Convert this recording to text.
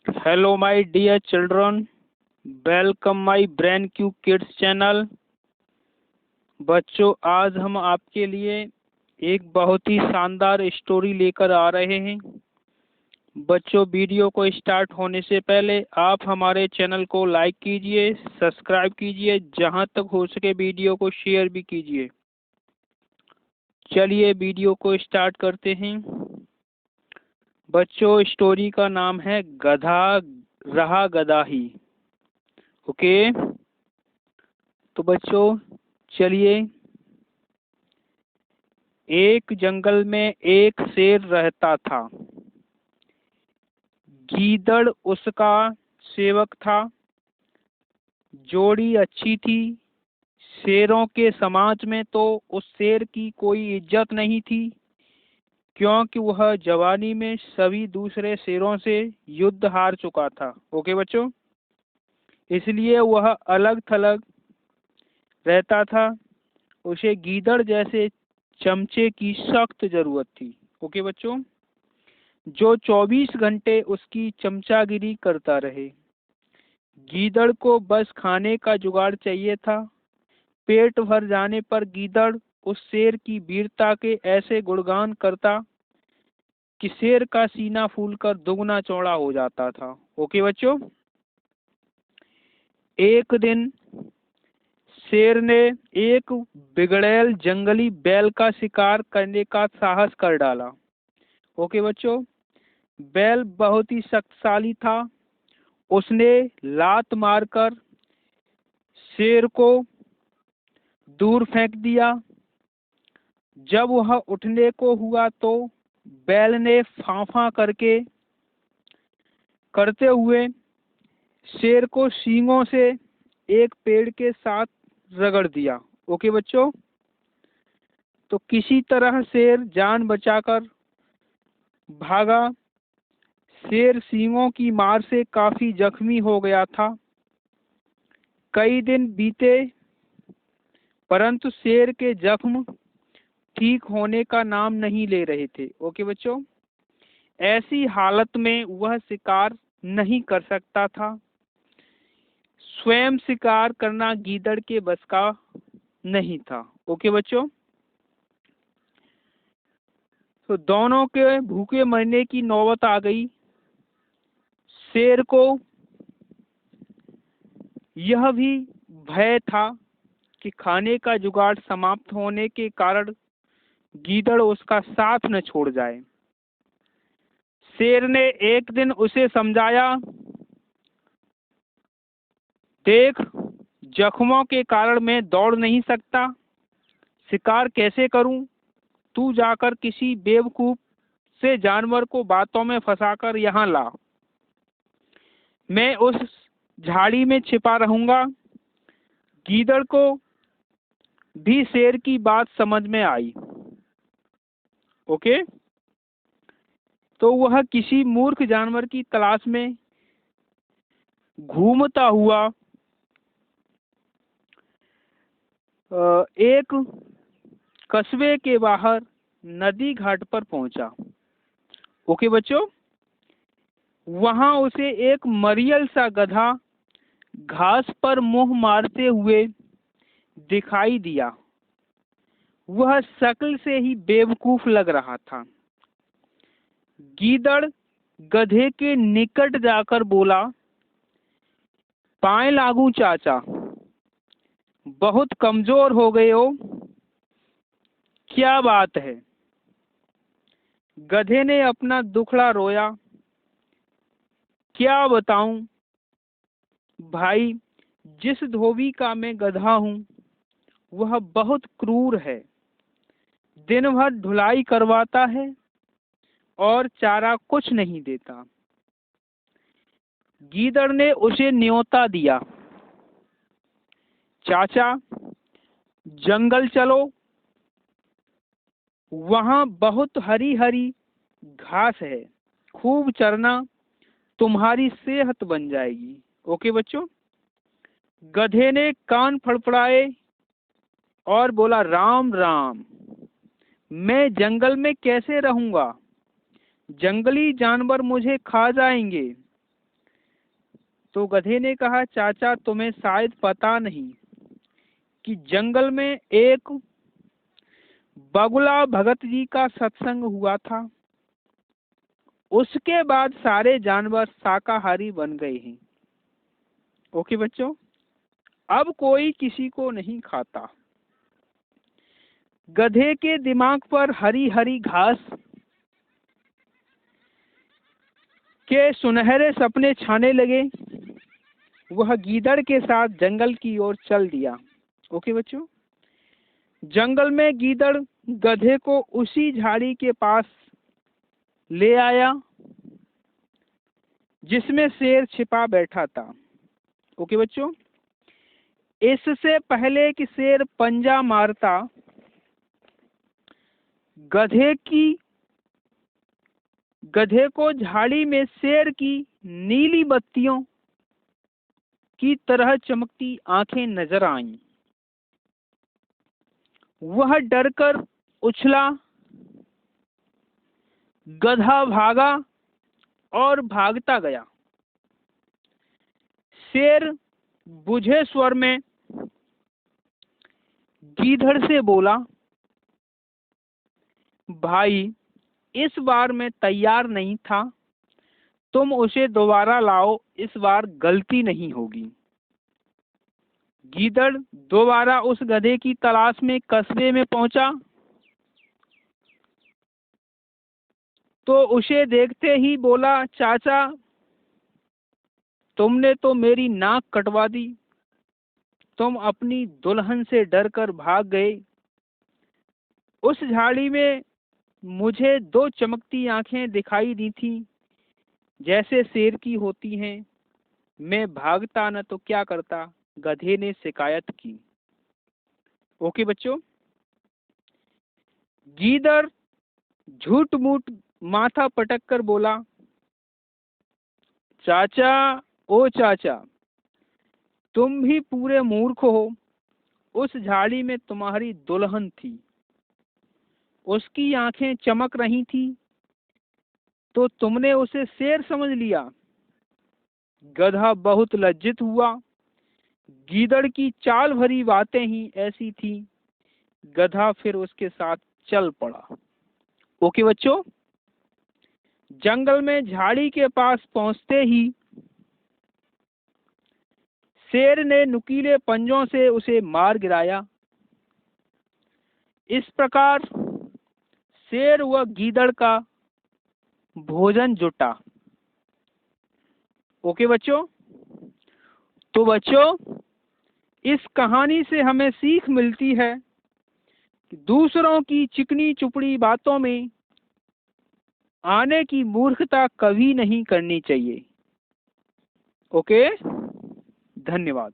Hello, my dear children. Welcome my Brain Q Kids channel. बच्चों, आज हम आपके लिए एक बहुत ही शानदार स्टोरी लेकर आ रहे हैं। बच्चों, वीडियो को स्टार्ट होने से पहले आप हमारे चैनल को लाइक कीजिए, सब्सक्राइब कीजिए, जहां तक हो सके वीडियो को शेयर भी कीजिए। चलिए वीडियो को स्टार्ट करते हैं। बच्चों, स्टोरी का नाम है गधा रहा गधा ही। ओके, तो बच्चों चलिए। एक जंगल में एक शेर रहता था। गीदड़ उसका सेवक था। जोड़ी अच्छी थी। शेरों के समाज में तो उस शेर की कोई इज्जत नहीं थी, क्योंकि वह जवानी में सभी दूसरे शेरों से युद्ध हार चुका था। ओके बच्चों, इसलिए वह अलग थलग रहता था। उसे गीदड़ जैसे चमचे की सख्त जरूरत थी। ओके बच्चों, जो 24 घंटे उसकी चमचागिरी करता रहे। गीदड़ को बस खाने का जुगाड़ चाहिए था। पेट भर जाने पर गीदड़ उस शेर की वीरता के ऐसे गुणगान करता कि शेर का सीना फूलकर दुगना चौड़ा हो जाता था। ओके बच्चों, एक दिन शेर ने एक बिगड़ैल जंगली बैल का शिकार करने का साहस कर डाला। ओके बच्चों, बैल बहुत ही शक्तिशाली था। उसने लात मारकर शेर को दूर फेंक दिया। जब वह उठने को हुआ तो बैल ने फांफा करते हुए शेर को सींगों से एक पेड़ के साथ रगड़ दिया। ओके बच्चों, तो किसी तरह शेर जान बचाकर भागा। शेर सींगों की मार से काफी जख्मी हो गया था। कई दिन बीते, परंतु शेर के जख्म ठीक होने का नाम नहीं ले रहे थे। ओके बच्चों, ऐसी हालत में वह शिकार नहीं कर सकता था। स्वयं शिकार करना गीदड़ के बस का नहीं था। ओके बच्चों, तो दोनों के भूखे मरने की नौबत आ गई। शेर को यह भी भय था कि खाने का जुगाड़ समाप्त होने के कारण गीदड़ उसका साथ न छोड़ जाए। शेर ने एक दिन उसे समझाया, देख, जख्मों के कारण मैं दौड़ नहीं सकता, शिकार कैसे करूं? तू जाकर किसी बेवकूफ से जानवर को बातों में फंसाकर यहाँ ला। मैं उस झाड़ी में छिपा रहूंगा। गीदड़ को भी शेर की बात समझ में आई। ओके, तो वह किसी मूर्ख जानवर की तलाश में घूमता हुआ एक कस्बे के बाहर नदी घाट पर पहुंचा। ओके बच्चों, वहां उसे एक मरियल सा गधा घास पर मुंह मारते हुए दिखाई दिया। वह शक्ल से ही बेवकूफ लग रहा था। गीदड़ गधे के निकट जाकर बोला, पाए लागू चाचा, बहुत कमजोर हो गए हो, क्या बात है? गधे ने अपना दुखड़ा रोया। क्या बताऊं भाई, जिस धोबी का मैं गधा हूं वह बहुत क्रूर है। दिन भर ढुलाई करवाता है और चारा कुछ नहीं देता। गीदड़ ने उसे न्योता दिया, चाचा जंगल चलो, वहां बहुत हरी हरी घास है, खूब चरना, तुम्हारी सेहत बन जाएगी। ओके बच्चों, गधे ने कान फड़फड़ाए और बोला, राम राम, मैं जंगल में कैसे रहूंगा? जंगली जानवर मुझे खा जाएंगे। तो गधे ने कहा, चाचा तुम्हें शायद पता नहीं कि जंगल में एक बगुला भगत जी का सत्संग हुआ था। उसके बाद सारे जानवर शाकाहारी बन गए हैं। ओके बच्चों, अब कोई किसी को नहीं खाता। गधे के दिमाग पर हरी हरी घास के सुनहरे सपने छाने लगे। वह गीदड़ के साथ जंगल की ओर चल दिया। ओके बच्चों, जंगल में गीदड़ गधे को उसी झाड़ी के पास ले आया जिसमें शेर छिपा बैठा था। ओके बच्चों, इससे पहले कि शेर पंजा मारता, गधे को झाड़ी में शेर की नीली बत्तियों की तरह चमकती आंखें नजर आईं। वह डरकर उछला, गधा भागा और भागता गया। शेर बुझे स्वर में गीदड़ से बोला, भाई इस बार मैं तैयार नहीं था, तुम उसे दोबारा लाओ, इस बार गलती नहीं होगी। गीदड़ दोबारा उस गधे की तलाश में कस्बे में पहुंचा तो उसे देखते ही बोला, चाचा तुमने तो मेरी नाक कटवा दी। तुम अपनी दुल्हन से डरकर भाग गए। उस झाड़ी में मुझे दो चमकती आंखें दिखाई दी थी जैसे शेर की होती हैं। मैं भागता न तो क्या करता, गधे ने शिकायत की। ओके बच्चों, गीदड़ झूठ मूठ माथा पटक कर बोला, चाचा ओ चाचा तुम भी पूरे मूर्ख हो। उस झाड़ी में तुम्हारी दुल्हन थी, उसकी आंखें चमक रही थी तो तुमने उसे शेर समझ लिया। गधा बहुत लज्जित हुआ। गीदड़ की चाल भरी बातें ही ऐसी थी। गधा फिर उसके साथ चल पड़ा। ओके बच्चों, जंगल में झाड़ी के पास पहुंचते ही शेर ने नुकीले पंजों से उसे मार गिराया। इस प्रकार शेर व गीदड़ का भोजन जुटा। ओके बच्चों, तो बच्चों इस कहानी से हमें सीख मिलती है कि दूसरों की चिकनी चुपड़ी बातों में आने की मूर्खता कभी नहीं करनी चाहिए। ओके, धन्यवाद।